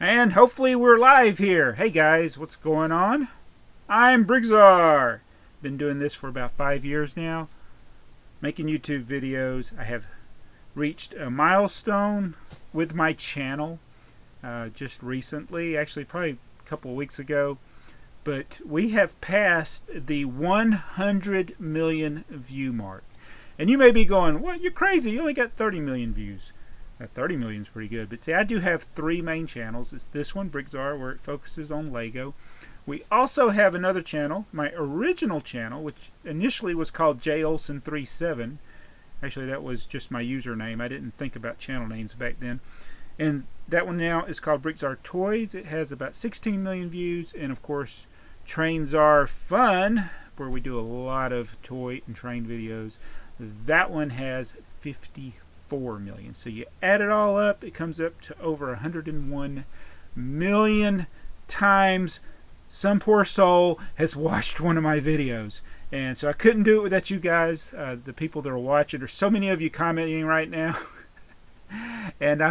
And hopefully we're live here. Hey guys, what's going on? I'm BrickTsar. Been doing this for about 5 years now, making YouTube videos. I have reached a milestone with my channel just recently, actually probably a couple of weeks ago. But we have passed the 100 million view mark. And you may be going, what, you're crazy, you only got 30 million views. 30 million is pretty good. But see, I do have 3 main channels. It's this one, BrickTsar, where it focuses on Lego. We also have another channel, my original channel, which initially was called JOlson37. Actually, that was just my username. I didn't think about channel names back then. And that one now is called BrickTsar Toys. It has about 16 million views. And of course, TrainTsarFun, where we do a lot of toy and train videos. That one has 54 million. So you add it all up, it comes up to over 101 million times some poor soul has watched one of my videos. And so I couldn't do it without you guys, the people that are watching. There's so many of you commenting right now. And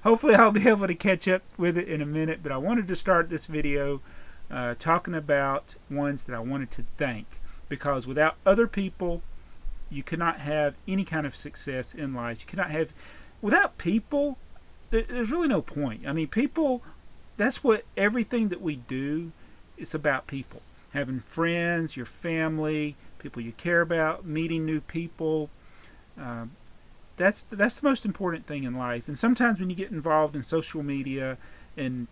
hopefully I'll be able to catch up with it in a minute. But I wanted to start this video talking about ones that I wanted to thank. Because without other people, you cannot have any kind of success in life. You cannot have, without people, there's really no point. I mean, people, that's what everything that we do is about. People, having friends, your family, people you care about, meeting new people. That's the most important thing in life. And sometimes when you get involved in social media and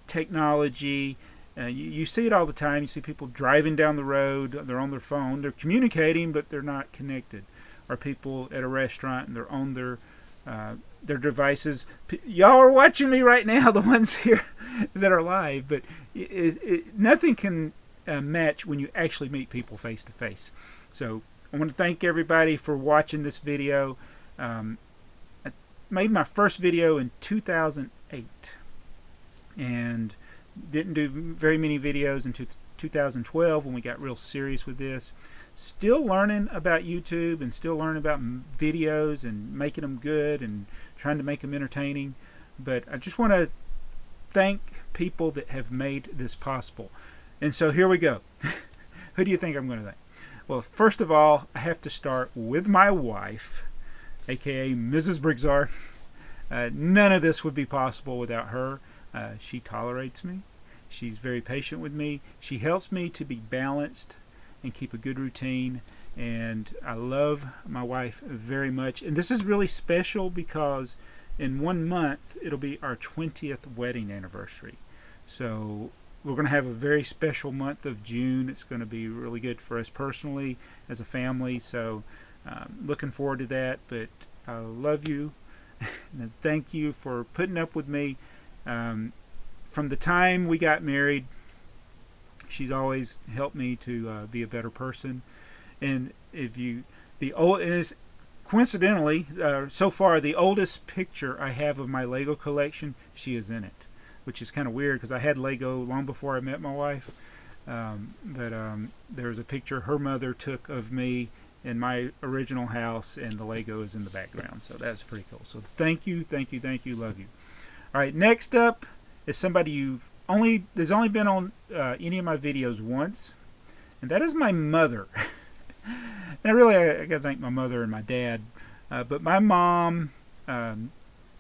technology, you see it all the time. You see people driving down the road, they're on their phone, they're communicating, but they're not connected. Or people at a restaurant and they're on their devices. Y'all are watching me right now, the ones here that are live, but nothing can match when you actually meet people face to face. So I want to thank everybody for watching this video. I made my first video in 2008 and didn't do very many videos until 2012 when we got real serious with this. Still learning about YouTube and still learning about videos and making them good and trying to make them entertaining. But I just want to thank people that have made this possible. And so here we go. Who do you think I'm going to thank? Well, first of all, I have to start with my wife, aka Mrs. BrickTsar. None of this would be possible without her. She tolerates me. She's very patient with me. She helps me to be balanced and keep a good routine. And I love my wife very much. And this is really special because in 1 month, it'll be our 20th wedding anniversary. So we're going to have a very special month of June. It's going to be really good for us personally as a family. So looking forward to that. But I love you. And thank you for putting up with me. From the time we got married, she's always helped me to be a better person. And coincidentally, so far the oldest picture I have of my Lego collection, she is in it, which is kind of weird because I had Lego long before I met my wife. There's a picture her mother took of me in my original house, and the Lego is in the background. So that's pretty cool. So thank you, thank you, thank you, love you. All right, next up is somebody there's only been on any of my videos once, and that is my mother. And I got to thank my mother and my dad. But my mom,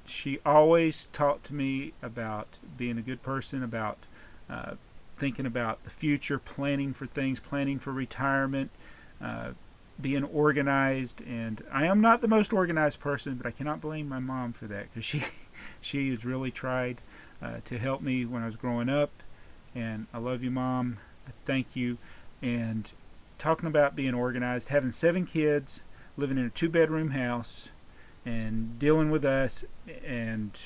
she always talked to me about being a good person, about thinking about the future, planning for things, planning for retirement, being organized. And I am not the most organized person, but I cannot blame my mom for that because she has really tried to help me when I was growing up. And I love you, Mom. I thank you. And talking about being organized, having 7 kids, living in a 2-bedroom house, and dealing with us, and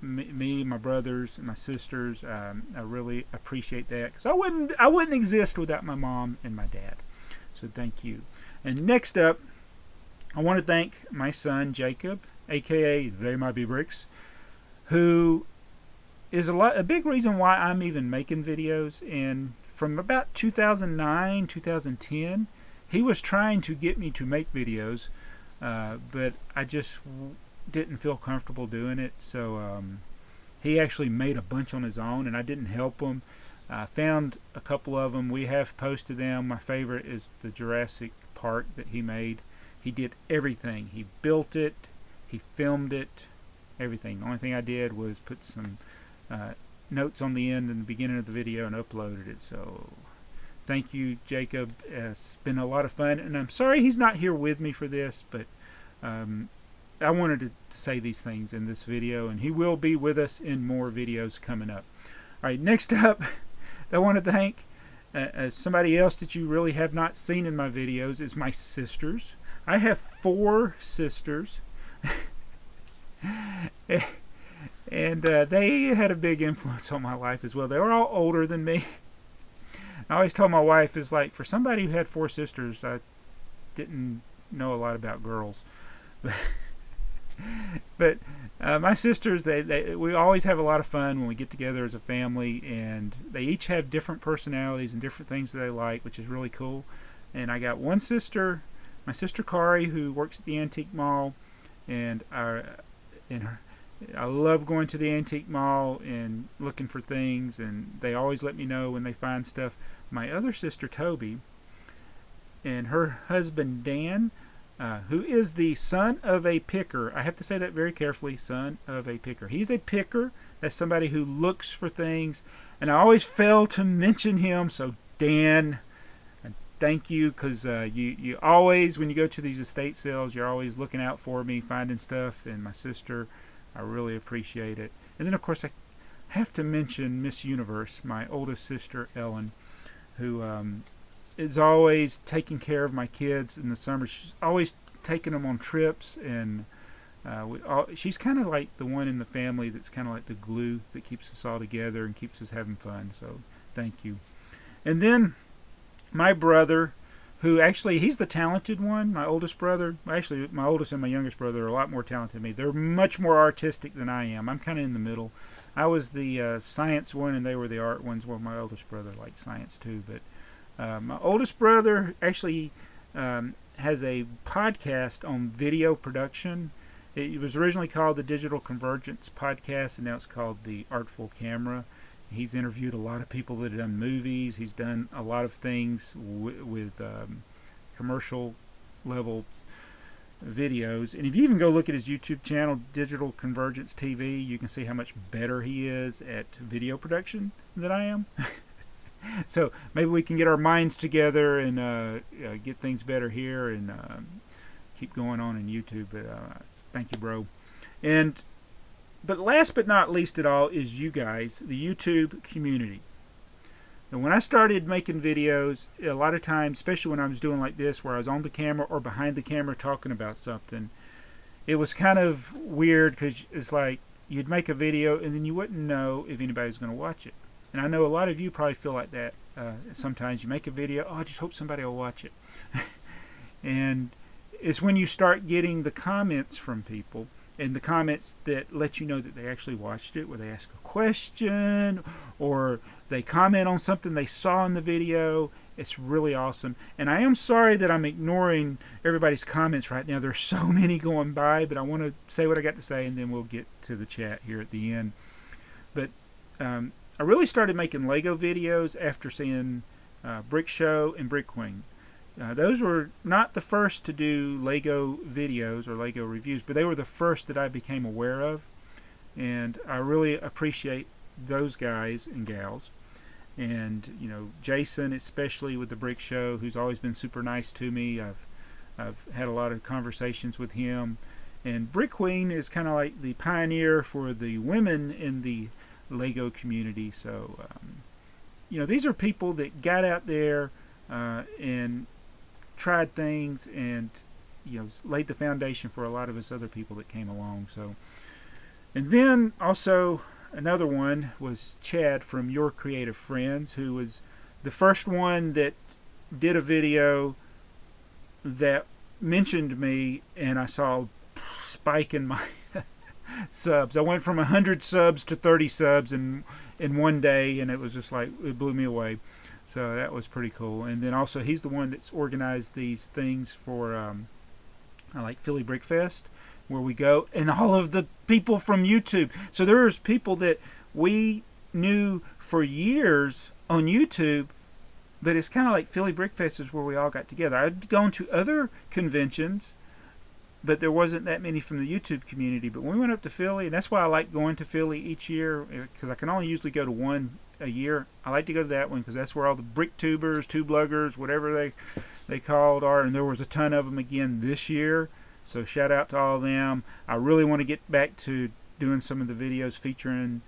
me, my brothers, and my sisters, I really appreciate that because I wouldn't exist without my mom and my dad. So thank you. And next up, I want to thank my son Jacob, aka They Might Be Bricks, who is a big reason why I'm even making videos. And from about 2009, 2010, he was trying to get me to make videos, but I just didn't feel comfortable doing it. So he actually made a bunch on his own, and I didn't help him. I found a couple of them. We have posted them. My favorite is the Jurassic Park that he made. He did everything. He built it, he filmed it, everything. The only thing I did was put some notes on the end and the beginning of the video and uploaded it. So thank you, Jacob. It's been a lot of fun, and I'm sorry he's not here with me for this, but I wanted to say these things in this video, and he will be with us in more videos coming up. All right, next up, I want to thank somebody else that you really have not seen in my videos is my sisters. I have 4 sisters, and they had a big influence on my life as well. They were all older than me. I always told my wife, is like, for somebody who had 4 sisters, I didn't know a lot about girls. But my sisters, we always have a lot of fun when we get together as a family, and they each have different personalities and different things that they like, which is really cool. And I got one sister, my sister Kari, who works at the antique mall, and I love going to the antique mall and looking for things, and they always let me know when they find stuff. My other sister Toby and her husband Dan, who is the son of a picker. I have to say that very carefully, son of a picker. He's a picker. That's somebody who looks for things, and I always fail to mention him. So Dan, thank you, because you always, when you go to these estate sales, you're always looking out for me, finding stuff. And my sister, I really appreciate it. And then of course I have to mention Miss Universe, my oldest sister Ellen, who is always taking care of my kids in the summer. She's always taking them on trips, and she's kind of like the one in the family that's kind of like the glue that keeps us all together and keeps us having fun. So thank you. And then my brother, who actually, he's the talented one, my oldest brother. Actually, my oldest and my youngest brother are a lot more talented than me. They're much more artistic than I am. I'm kind of in the middle. I was the science one, and they were the art ones. Well, my oldest brother liked science too, but my oldest brother actually has a podcast on video production. It was originally called the Digital Convergence Podcast, and now it's called the Artful Camera. He's interviewed a lot of people that have done movies. He's done a lot of things with commercial level videos. And if you even go look at his YouTube channel, Digital Convergence TV, you can see how much better he is at video production than I am. So maybe we can get our minds together and get things better here, and keep going on in YouTube. But thank you, bro. But last but not least at all is you guys, the YouTube community. And when I started making videos, a lot of times, especially when I was doing like this, where I was on the camera or behind the camera talking about something, it was kind of weird, because it's like you'd make a video and then you wouldn't know if anybody's going to watch it. And I know a lot of you probably feel like that. Sometimes you make a video, oh, I just hope somebody will watch it. And it's when you start getting the comments from people, and the comments that let you know that they actually watched it, where they ask a question or they comment on something they saw in the video. It's really awesome. And I am sorry that I'm ignoring everybody's comments right now. There's so many going by, but I want to say what I got to say, and then we'll get to the chat here at the end. But I really started making Lego videos after seeing Brick Show and Brick Queen. Those were not the first to do Lego videos or Lego reviews, but they were the first that I became aware of. And I really appreciate those guys and gals. And, you know, Jason, especially with the Brick Show, who's always been super nice to me. I've had a lot of conversations with him. And Brick Queen is kind of like the pioneer for the women in the Lego community. So, you know, these are people that got out there and tried things, and you know, laid the foundation for a lot of us other people that came along. So, and then also another one was Chad from Your Creative Friends, who was the first one that did a video that mentioned me, and I saw a spike in my subs. I went from 100 subs to 30 subs in one day, and it was just like, it blew me away. So that was pretty cool. And then also, he's the one that's organized these things for like Philly Brick Fest. where we go, and all of the people from YouTube. So there's people that we knew for years on YouTube, but it's kind of like Philly Brick Fest is where we all got together. I'd gone to other conventions, but there wasn't that many from the YouTube community. But when we went up to Philly, and that's why I like going to Philly each year, because I can only usually go to one a year. I like to go to that one because that's where all the brick tubers, tube luggers, whatever they called are, and there was a ton of them again this year. So shout out to all of them. I really want to get back to doing some of the videos featuring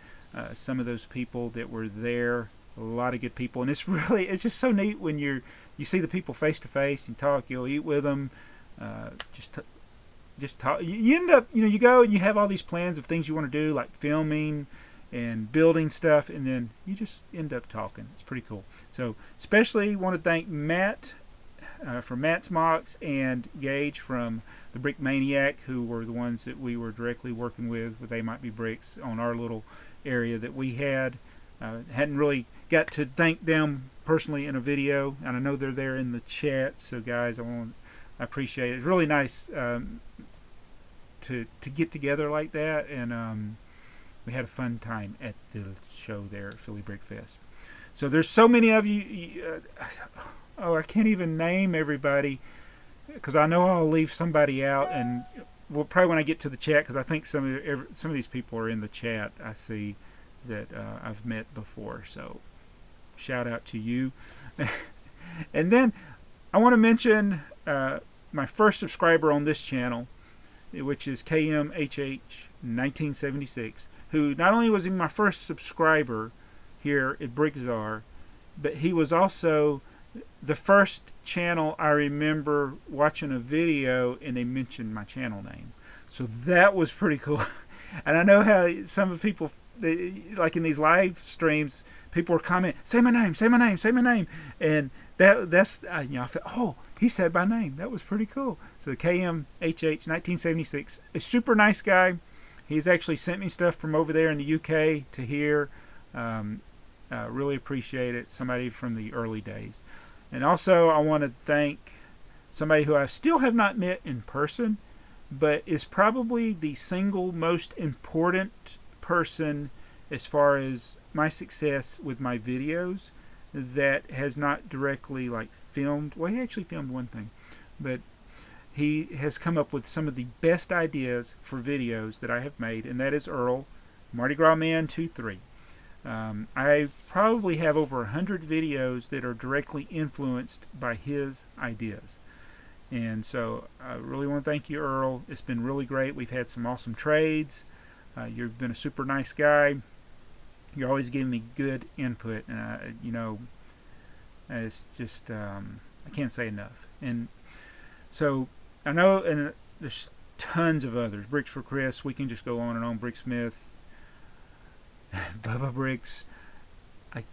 some of those people that were there. A lot of good people, and it's just so neat when you see the people face to face and talk. You'll eat with them, just talk. You end up, you go and you have all these plans of things you want to do, like filming and building stuff, and then you just end up talking. It's pretty cool. So especially want to thank Matt from Matt's Mocks and Gage from the Brick Maniac, who were the ones that we were directly working with They Might Be Bricks on our little area that we had. Hadn't really got to thank them personally in a video, and I know they're there in the chat. So guys, I appreciate it. It's really nice to get together like that, and we had a fun time at the show there at Philly Brick Fest. So there's so many of you. I can't even name everybody because I know I'll leave somebody out, and well, probably when I get to the chat, because I think some of these people are in the chat. I see that I've met before, so shout out to you. And then I want to mention my first subscriber on this channel, which is KMHH1976, who not only was he my first subscriber here at BrickTsar, but he was also the first channel I remember watching a video and they mentioned my channel name. So that was pretty cool. And I know how some of the people, like in these live streams, people were commenting, say my name, say my name, say my name. And that's, I felt, oh, he said my name. That was pretty cool. So KMHH1976, a super nice guy. He's actually sent me stuff from over there in the UK to here. Really appreciate it. Somebody from the early days. And also I want to thank somebody who I still have not met in person, but is probably the single most important person as far as my success with my videos that has not directly filmed. Well, he actually filmed one thing, but he has come up with some of the best ideas for videos that I have made, and that is Earl, Mardi Gras Man 23. I probably have over 100 videos that are directly influenced by his ideas. And so I really want to thank you, Earl. It's been really great. We've had some awesome trades. You've been a super nice guy. You're always giving me good input. And, it's just, I can't say enough. And so I know, and there's tons of others. Bricks for Chris. We can just go on and on. Bricksmith. Bubba Bricks. I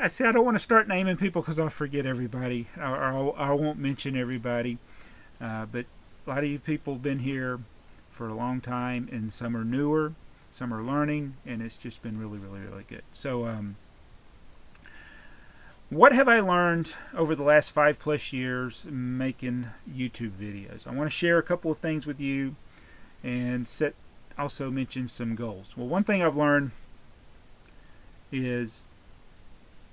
say I don't want to start naming people because I'll forget everybody. I won't mention everybody. But a lot of you people have been here for a long time, and some are newer, some are learning, and it's just been really, really, really good. So what have I learned over the last 5+ years making YouTube videos? I want to share a couple of things with you and also mention some goals. Well, one thing I've learned is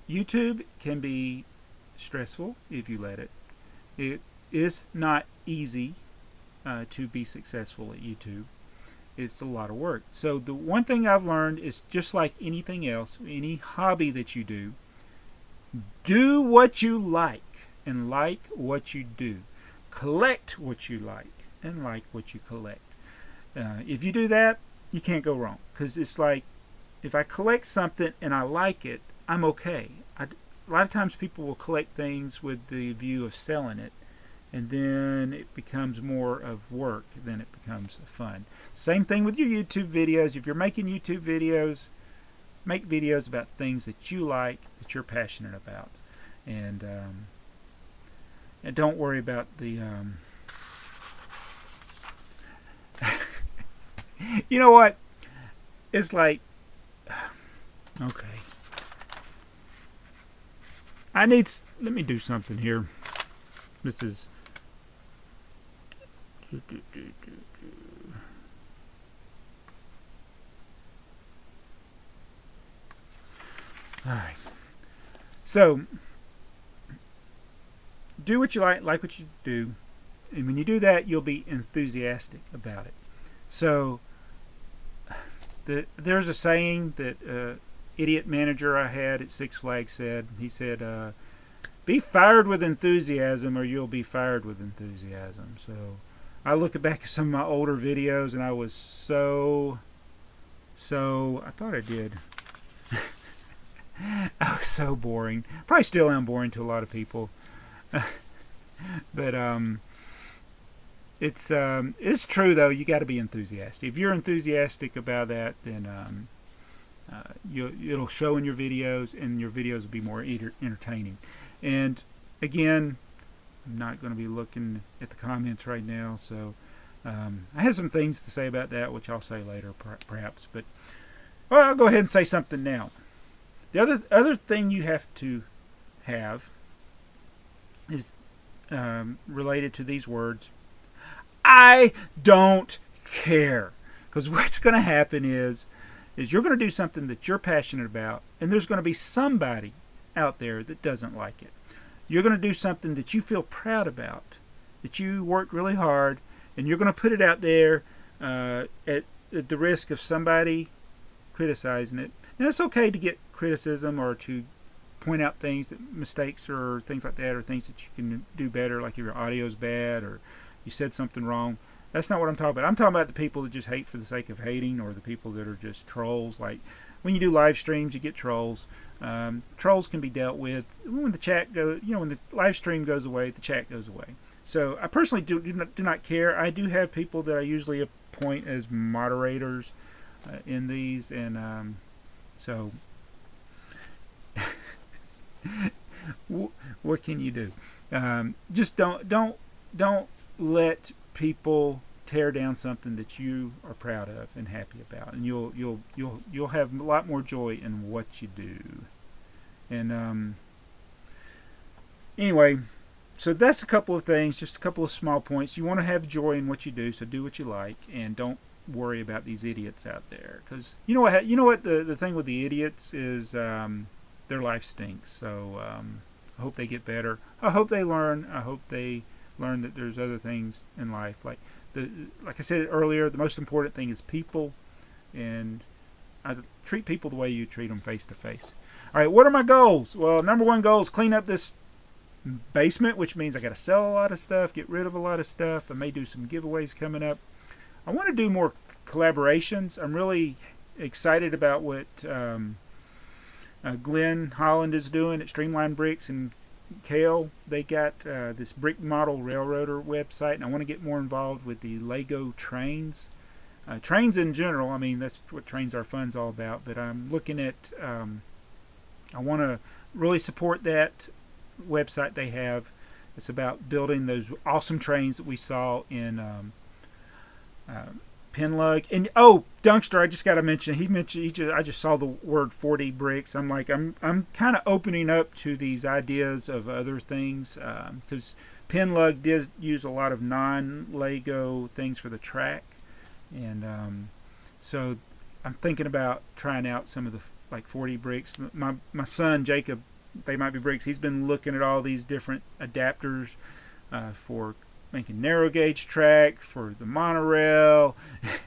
YouTube can be stressful if you let it. It is not easy to be successful at YouTube. It's a lot of work. So the one thing I've learned is, just like anything else, any hobby that you do what you like and like what you do. Collect what you like and like what you collect. If you do that, you can't go wrong, because it's like, if I collect something and I like it, I'm okay. A lot of times people will collect things with the view of selling it, and then it becomes more of work than it becomes fun. Same thing with your YouTube videos. If you're making YouTube videos, make videos about things that you like, that you're passionate about, and don't worry about the you know what? It's like, okay. Let me do something here. This is, right. So, do what you like what you do. And when you do that, you'll be enthusiastic about it. So, there's a saying that idiot manager I had at Six Flags said. He said, be fired with enthusiasm or you'll be fired with enthusiasm. So, I look back at some of my older videos and I was I thought I did. I was so boring. Probably still am boring to a lot of people. But it's true though. You got to be enthusiastic. If you're enthusiastic about that, then it'll show in your videos, and your videos will be more entertaining. And again, I'm not going to be looking at the comments right now, so I have some things to say about that, which I'll say later, perhaps. But I'll go ahead and say something now. The other thing you have to have is related to these words. I don't care. Because what's going to happen is you're going to do something that you're passionate about, and there's going to be somebody out there that doesn't like it. You're going to do something that you feel proud about, that you worked really hard, and you're going to put it out there at the risk of somebody criticizing it. Now, it's okay to get criticism or to point out things, mistakes or things like that, or things that you can do better, like if your audio's bad or you said something wrong. That's not what I'm talking about. I'm talking about the people that just hate for the sake of hating, or the people that are just trolls. Like when you do live streams, you get trolls. Trolls can be dealt with when the chat goes. When the live stream goes away, the chat goes away. So I personally do not care. I do have people that I usually appoint as moderators in these, and so what can you do? Just don't let people tear down something that you are proud of and happy about, and you'll have a lot more joy in what you do. And anyway, so that's a couple of things, just a couple of small points. You want to have joy in what you do, so do what you like, and don't worry about these idiots out there. Because you know what the thing with the idiots is, their life stinks. So I hope they get better. I hope they learn. I hope they learn that there's other things in life. Like I said earlier, the most important thing is people, and I treat people the way you treat them face to face. All right, what are my goals? Well, number one goal is clean up this basement, which means I got to sell a lot of stuff, get rid of a lot of stuff. I may do some giveaways coming up. I want to do more collaborations. I'm really excited about what Glenn Holland is doing at Streamline Bricks and Kale. They got this brick model railroader website, and I want to get more involved with the Lego trains. Trains in general, I mean, that's what TrainTsarFun's all about, but I'm looking at, I want to really support that website they have. It's about building those awesome trains that we saw in Pinlug. And Dunkster, I just got to mention, I just saw the word 4D bricks. I'm kind of opening up to these ideas of other things, because Pinlug did use a lot of non-Lego things for the track, and so I'm thinking about trying out some of the 4D bricks. My son Jacob, They Might Be Bricks, he's been looking at all these different adapters for making narrow gauge track, for the monorail,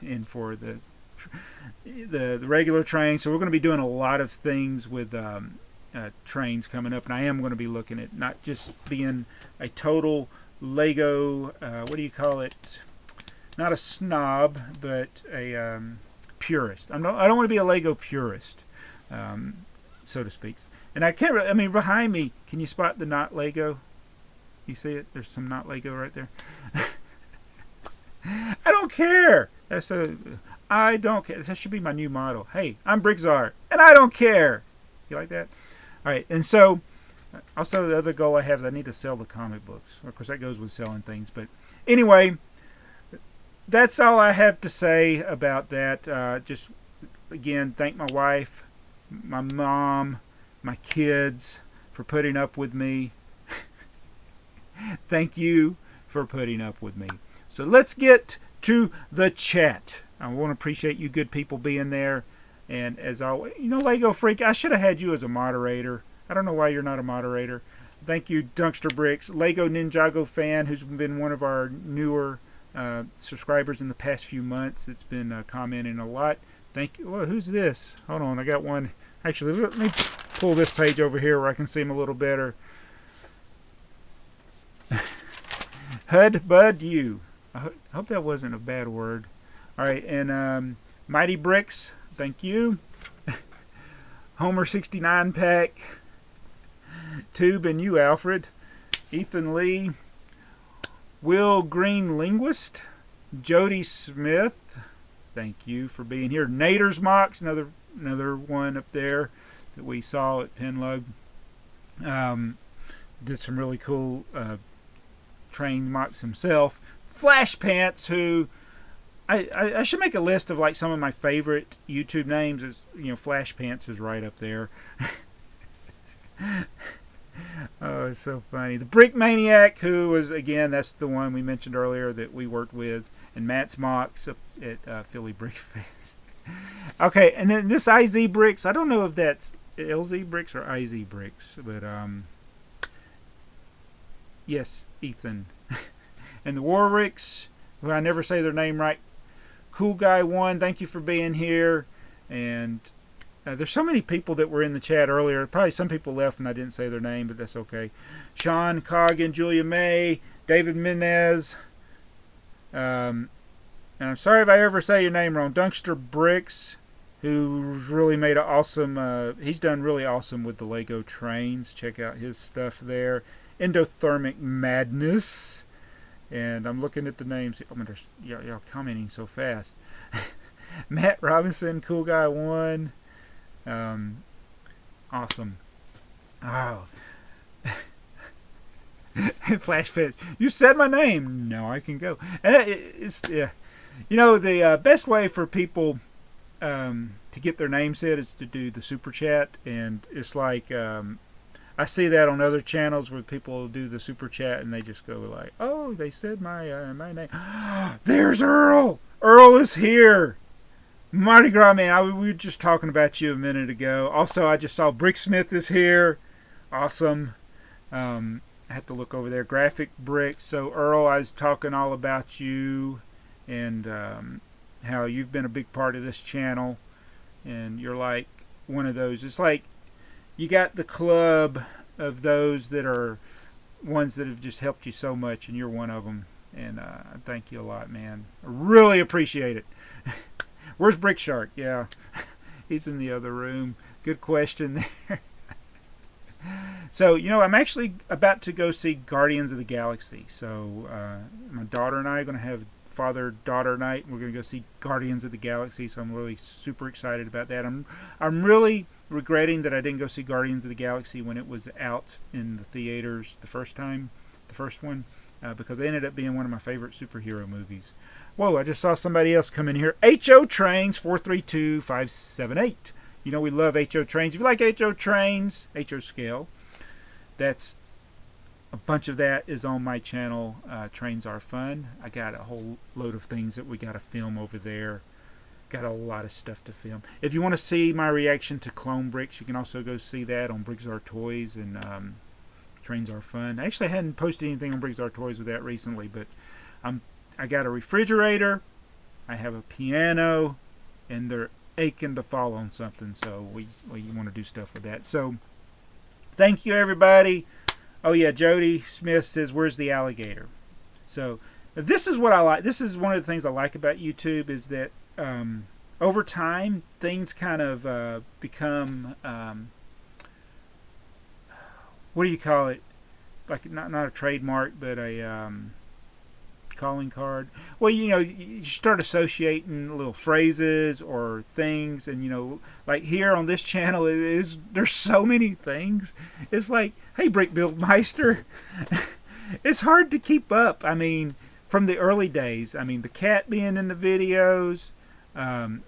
and for the regular train. So we're going to be doing a lot of things with trains coming up, and I am going to be looking at not just being a total Lego, what do you call it? Not a snob, but a purist. I don't want to be a Lego purist, so to speak. And I can't really, I mean, behind me, can you spot the not Lego? You see it? There's some not Lego right there. I don't care. I don't care. That should be my new motto. Hey, I'm BrickTsar, and I don't care. You like that? All right. And so, also the other goal I have is I need to sell the comic books. Of course, that goes with selling things. But anyway, that's all I have to say about that. Just, again, thank my wife, my mom, my kids for putting up with me. Thank you for putting up with me. So let's get to the chat. I want to appreciate you good people being there. And as always, you know, Lego Freak, I should have had you as a moderator. I don't know why you're not a moderator. Thank you, Dunkster Bricks. Lego Ninjago fan, who's been one of our newer subscribers in the past few months. It's been commenting a lot. Thank you. Well, who's this? Hold on, I got one. Actually, let me pull this page over here where I can see him a little better. Hud Bud You. I hope that wasn't a bad word. All right, and Mighty Bricks, thank you. Homer 69 Pack, Tube and you, Alfred. Ethan Lee, Will Green Linguist, Jody Smith, thank you for being here. Nader's Mox, another one up there that we saw at Penlug. Did some really cool train mocks himself. Flash Pants, who I should make a list of like some of my favorite YouTube names. Is, you know, Flash Pants is right up there. Oh, it's so funny. The Brick Maniac, who was, again, that's the one we mentioned earlier that we worked with, and Matt's Mocks up at Philly Brick Fest. Okay, and then this IZ Bricks, I don't know if that's LZ Bricks or IZ Bricks, but yes, Ethan. And the Warwicks, who I never say their name right. Cool Guy 1, thank you for being here. And there's so many people that were in the chat earlier. Probably some people left and I didn't say their name, but that's okay. Sean Coggin, Julia May, David Menez. And I'm sorry if I ever say your name wrong. Dunkster Bricks, who's really made an awesome, he's done really awesome with the Lego trains. Check out his stuff there. Endothermic Madness. And I'm looking at the names. Oh, y'all commenting so fast. Matt Robinson, Cool Guy 1. Awesome. Oh. Flash Pit. You said my name. Now I can go. Yeah. You know, the best way for people to get their name said is to do the super chat. And it's like, I see that on other channels where people do the super chat and they just go like, "Oh, they said my name." There's Earl. Earl is here. Mardi Gras man. We were just talking about you a minute ago. Also, I just saw Bricksmith is here. Awesome. I had to look over there. Graphic Bricks. So Earl, I was talking all about you and how you've been a big part of this channel, and you're like one of those. It's like you got the club of those that are ones that have just helped you so much, and you're one of them. And I thank you a lot, man. I really appreciate it. Where's Brick Shark? Yeah, he's in the other room. Good question there. So, you know, I'm actually about to go see Guardians of the Galaxy. So my daughter and I are going to have father-daughter night. We're going to go see Guardians of the Galaxy. So I'm really super excited about that. I'm really regretting that I didn't go see Guardians of the Galaxy when it was out in the theaters the first one, because it ended up being one of my favorite superhero movies. Whoa, I just saw somebody else come in here. HO Trains 432578. You know we love HO Trains. If you like HO Trains, HO Scale, that's a bunch of that is on my channel, TrainTsarFun. I got a whole load of things that we got to film over there. Got a lot of stuff to film. If you want to see my reaction to Clone Bricks, you can also go see that on BrickTsar Toys and TrainTsarFun. I actually hadn't posted anything on BrickTsar Toys with that recently, but I got a refrigerator, I have a piano, and they're aching to fall on something, so we want to do stuff with that. So thank you, everybody. Oh yeah, Jody Smith says, "Where's the alligator?" So this is what I like. This is one of the things I like about YouTube is that over time things kind of become what do you call it? Like not a trademark, but a calling card. Well, you know, you start associating little phrases or things, and you know, like here on this channel, there's so many things. It's like, hey, Brick Build Meister. It's hard to keep up. I mean, from the early days, I mean, the cat being in the videos,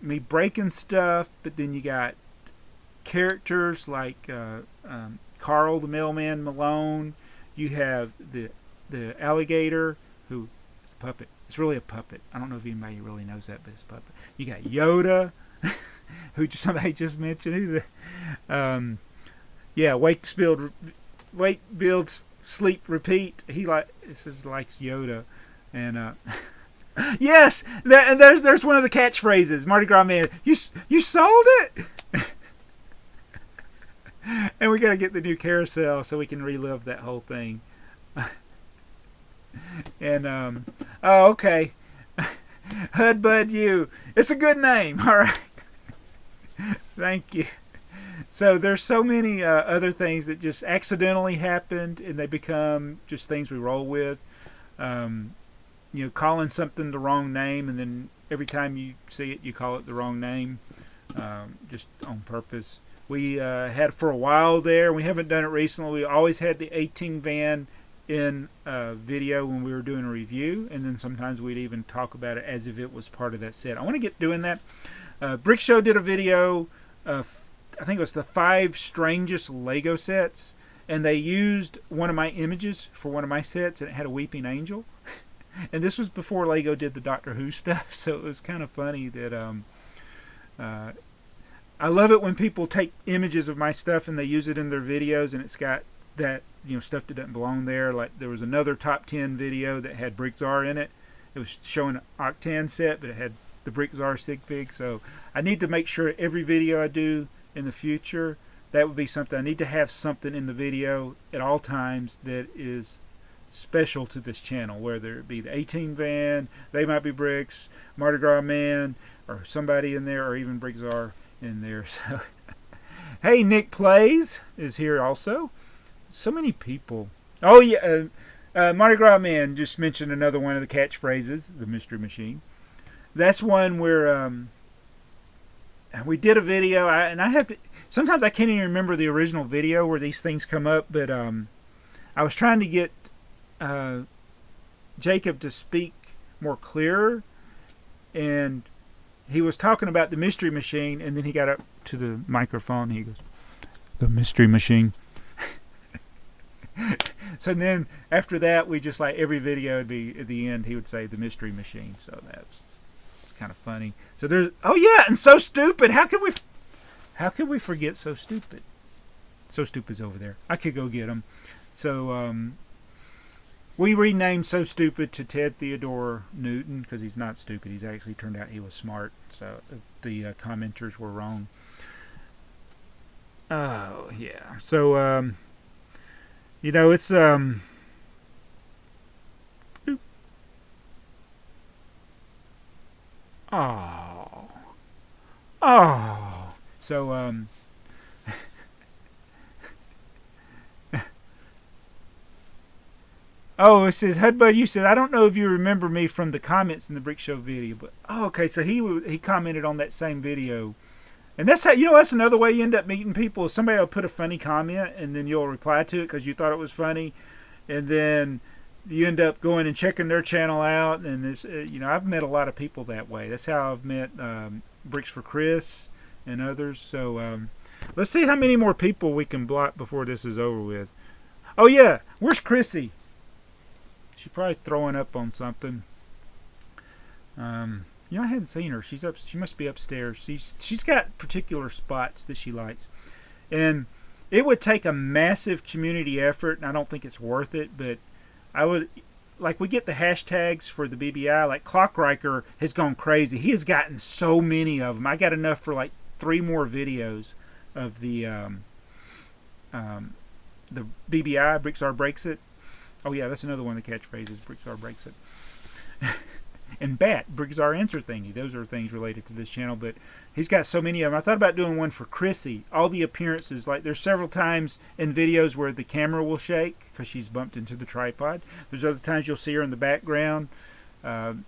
me breaking stuff, but then you got characters like Carl the Mailman Malone. You have the alligator who puppet. It's really a puppet. I don't know if anybody really knows that, but it's a puppet. You got Yoda. who somebody just mentioned. Who's yeah, wake, build, sleep, repeat. He likes Yoda, and yes, and there's one of the catchphrases. Mardi Gras Man, you sold it. And we got to get the new carousel so we can relive that whole thing. And oh, okay. Hudbud you. It's a good name. All right. Thank you. So there's so many other things that just accidentally happened, and they become just things we roll with. Calling something the wrong name, and then every time you see it, you call it the wrong name, just on purpose. We had for a while there. We haven't done it recently. We always had the 18 van in video when we were doing a review, and then sometimes we'd even talk about it as if it was part of that set. I want to get doing that. Brick Show did a video of, I think it was the 5 strangest Lego sets, and they used one of my images for one of my sets, and it had a weeping angel. And this was before Lego did the Doctor Who stuff, so it was kind of funny that I love it when people take images of my stuff and they use it in their videos, and it's got that, stuff that doesn't belong there. Like there was another top 10 video that had BrickTsar in it. It was showing an Octan set, but it had the BrickTsar sig fig. So I need to make sure every video I do in the future, that would be something. I need to have something in the video at all times that is special to this channel, whether it be the 18 van, They Might Be Bricks, Mardi Gras Man, or somebody in there, or even BrickTsar in there. So hey, Nick Plays is here also. So many people. Oh yeah, Mardi Gras Man just mentioned another one of the catchphrases, the mystery machine. That's one where we did a video, and I have to, sometimes I can't even remember the original video where these things come up, but I was trying to get Jacob to speak more clearer, and he was talking about the mystery machine, and then he got up to the microphone and he goes, "The mystery machine." So then after that, we just, like, every video would be at the end he would say the mystery machine. So it's kind of funny. So there's, oh yeah, and So Stupid. How could we forget So Stupid? So Stupid's over there. I could go get him. So we renamed So Stupid to Ted Theodore Newton because he's not stupid. He's actually turned out he was smart. So the commenters were wrong. Oh yeah. So it's so oh, it says, Hudbud, you said, I don't know if you remember me from the comments in the Brick Show video, but okay, so he commented on that same video. And that's how, that's another way you end up meeting people. Somebody will put a funny comment, and then you'll reply to it because you thought it was funny, and then you end up going and checking their channel out. And this, I've met a lot of people that way. That's how I've met Bricks for Chris and others. So let's see how many more people we can block before this is over with. Oh yeah, where's Chrissy? She's probably throwing up on something. I hadn't seen her. She's up. She must be upstairs. She's got particular spots that she likes, and it would take a massive community effort, and I don't think it's worth it. But I would, like, we get the hashtags for the BBI. Like Clockriker has gone crazy. He has gotten so many of them. I got enough for like 3 more videos of the BBI. BrickTsar Breaks It. Oh yeah, that's another one of the catchphrases. BrickTsar Breaks It. And Bat, BrickTsar Answer Thingy. Those are things related to this channel, but he's got so many of them. I thought about doing one for Chrissy. All the appearances, like there's several times in videos where the camera will shake because she's bumped into the tripod. There's other times you'll see her in the background. And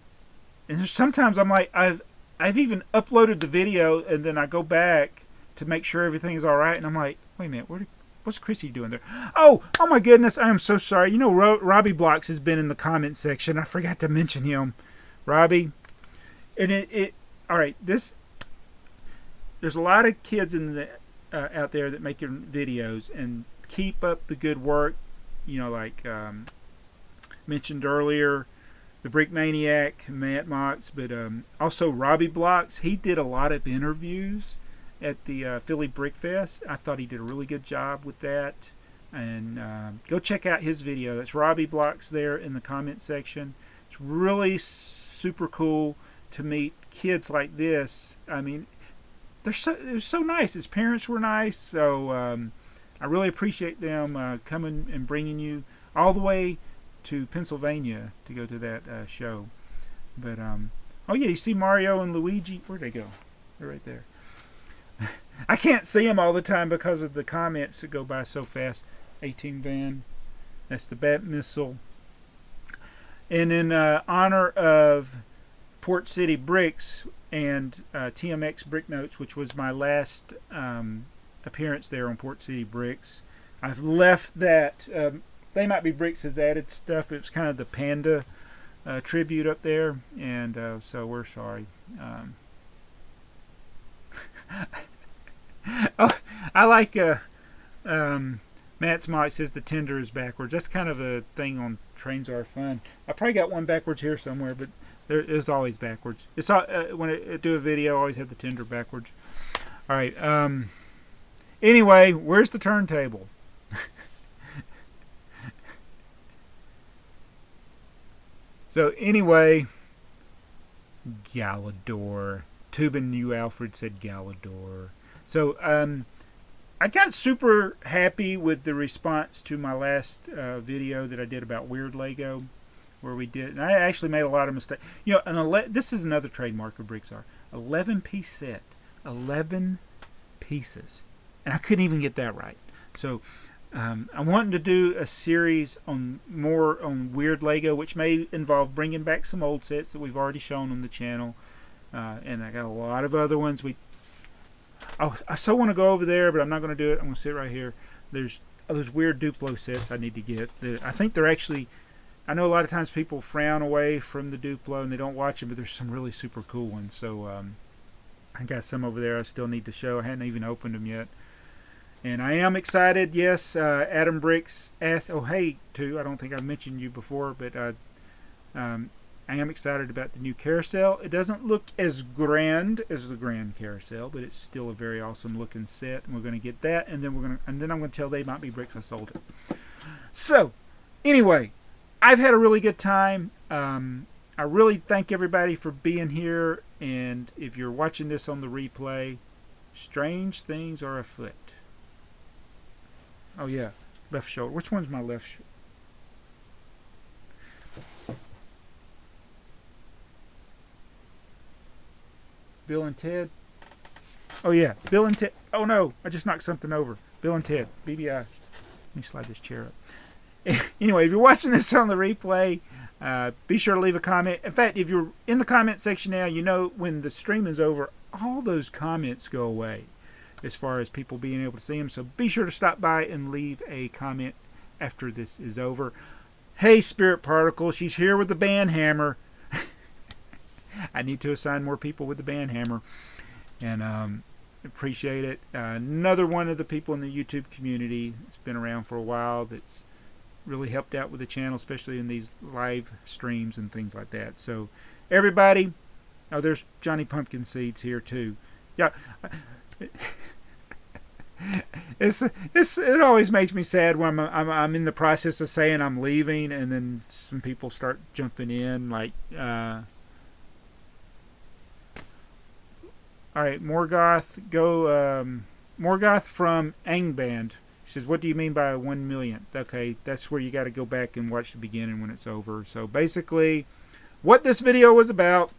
there's sometimes I'm like, I've even uploaded the video and then I go back to make sure everything is all right, and I'm like, wait a minute, what's Chrissy doing there? Oh my goodness, I am so sorry. Robbie Blocks has been in the comment section. I forgot to mention him. Robbie, and all right, there's a lot of kids out there that make videos and keep up the good work. Like mentioned earlier, the Brick Maniac, Matt Mox, but also Robbie Blocks. He did a lot of interviews at the Philly Brick Fest. I thought he did a really good job with that. And go check out his video. That's Robbie Blocks there in the comment section. It's really super cool to meet kids like this. I mean, they're so nice. His parents were nice, so I really appreciate them coming and bringing you all the way to Pennsylvania to go to that show. But oh yeah, you see Mario and Luigi. Where'd they go? They're right there. I can't see them all the time because of the comments that go by so fast. 18 van. That's the Bat Missile. And in honor of Port City Bricks and TMX Brick Notes, which was my last appearance there on Port City Bricks, I've left that. They Might Be Bricks has added stuff. It was kind of the Panda tribute up there, and so we're sorry. Oh, I like Matt's Mike says the tender is backwards. That's kind of a thing on TrainTsarFun. I probably got one backwards here somewhere, but it's always backwards. It's when I do a video, I always have the tender backwards. All right. Anyway, where's the turntable? So anyway, Galador. Tubin New Alfred said Galador. So I got super happy with the response to my last video that I did about weird Lego, where we did, and I actually made a lot of mistakes. You know, this is another trademark of BrickTsar. 11-piece set, 11 pieces, and I couldn't even get that right. So I wanted to do a series on more on weird Lego, which may involve bringing back some old sets that we've already shown on the channel, and I got a lot of other ones. I so want to go over there, but I'm not going to do it. I'm going to sit right here. There's those weird Duplo sets I need to get. I think they're actually, I know a lot of times people frown away from the Duplo and they don't watch them, but there's some really super cool ones. So I got some over there I still need to show. I hadn't even opened them yet. And I am excited. Yes, Adam Bricks asked, oh hey, too, I don't think I've mentioned you before, but I am excited about the new carousel. It doesn't look as grand as the Grand Carousel, but it's still a very awesome looking set. And we're going to get that, and then I'm going to tell They Might Be Bricks I sold it. So, anyway, I've had a really good time. I really thank everybody for being here. And if you're watching this on the replay, strange things are afoot. Oh yeah, left shoulder. Which one's my left shoulder? Bill and Ted. Oh yeah, Bill and Ted. Oh no, I just knocked something over. Bill and Ted. BBI. Let me slide this chair up. Anyway, if you're watching this on the replay, be sure to leave a comment. In fact, if you're in the comment section now, you know when the stream is over, all those comments go away as far as people being able to see them. So be sure to stop by and leave a comment after this is over. Hey, Spirit Particle, she's here with the band hammer. I need to assign more people with the band hammer, and appreciate it. Another one of the people in the YouTube community that's been around for a while that's really helped out with the channel, especially in these live streams and things like that. So everybody, oh, there's Johnny Pumpkin Seeds here too. Yeah, it always makes me sad when I'm in the process of saying I'm leaving, and then some people start jumping in like. All right, Morgoth, Morgoth from Angband. He says, what do you mean by 1 millionth? Okay, that's where you got to go back and watch the beginning when it's over. So basically, what this video was about,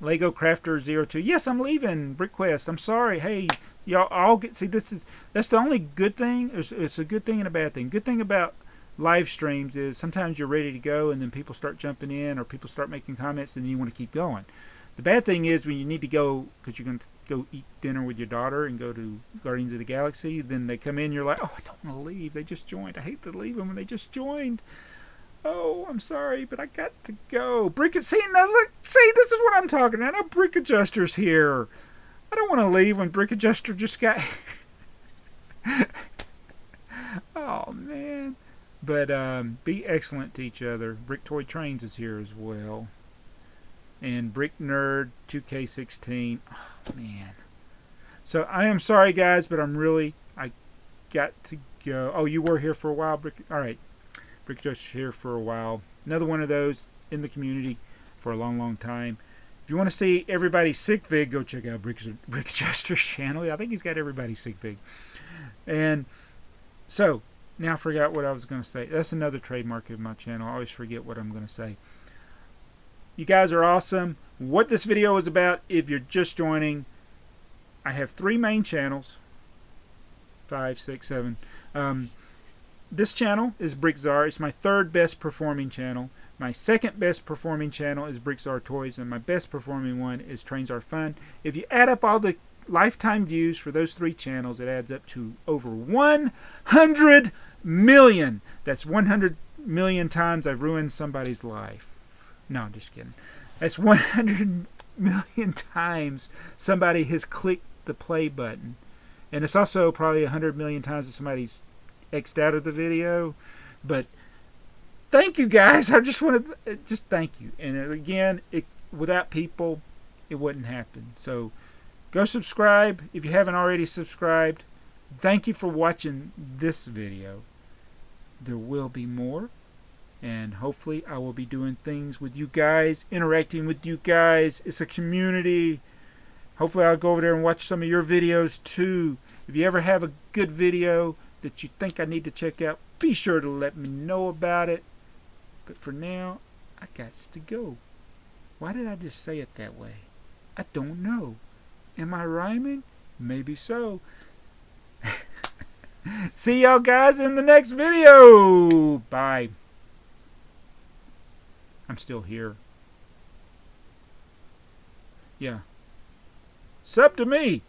Lego Crafter 02. Yes, I'm leaving BrickQuest. I'm sorry. Hey, y'all all get, see, that's the only good thing. It's a good thing and a bad thing. Good thing about live streams is sometimes you're ready to go and then people start jumping in or people start making comments and you want to keep going. The bad thing is when you need to go because you're going to go eat dinner with your daughter and go to Guardians of the Galaxy, then they come in, you're like, oh, I don't want to leave. They just joined. I hate to leave them when they just joined. Oh, I'm sorry, but I got to go. See, now look, see, this is what I'm talking about. Now Brick Adjuster's here. I don't want to leave when Brick Adjuster just got... Oh, man. But be excellent to each other. Brick Toy Trains is here as well. And Brick Nerd 2K16. Oh, man. So I am sorry, guys, but I got to go. Oh, you were here for a while, Brick. All right. BrickTsar here for a while. Another one of those in the community for a long, long time. If you want to see everybody's sig fig, go check out BrickTsar's channel. I think he's got everybody's sig fig. And so, now I forgot what I was going to say. That's another trademark of my channel. I always forget what I'm going to say. You guys are awesome. What this video is about, if you're just joining, I have 3 main channels. 5, 6, 7. This channel is BrickTsar. It's my 3rd best performing channel. My 2nd best performing channel is BrickTsar Toys, and my best performing one is TrainTsarFun. If you add up all the lifetime views for those 3 channels, it adds up to over 100 million. That's 100 million times I've ruined somebody's life. No, I'm just kidding. That's 100 million times somebody has clicked the play button. And it's also probably 100 million times that somebody's X'd out of the video. But thank you, guys. I just want to just thank you. And again, without people, it wouldn't happen. So go subscribe if you haven't already subscribed. Thank you for watching this video. There will be more. And hopefully I will be doing things with you guys, interacting with you guys. It's a community. Hopefully I'll go over there and watch some of your videos too. If you ever have a good video that you think I need to check out, be sure to let me know about it. But for now, I got to go. Why did I just say it that way? I don't know. Am I rhyming? Maybe so. See y'all guys in the next video. Bye. I'm still here. Yeah. Sup to me.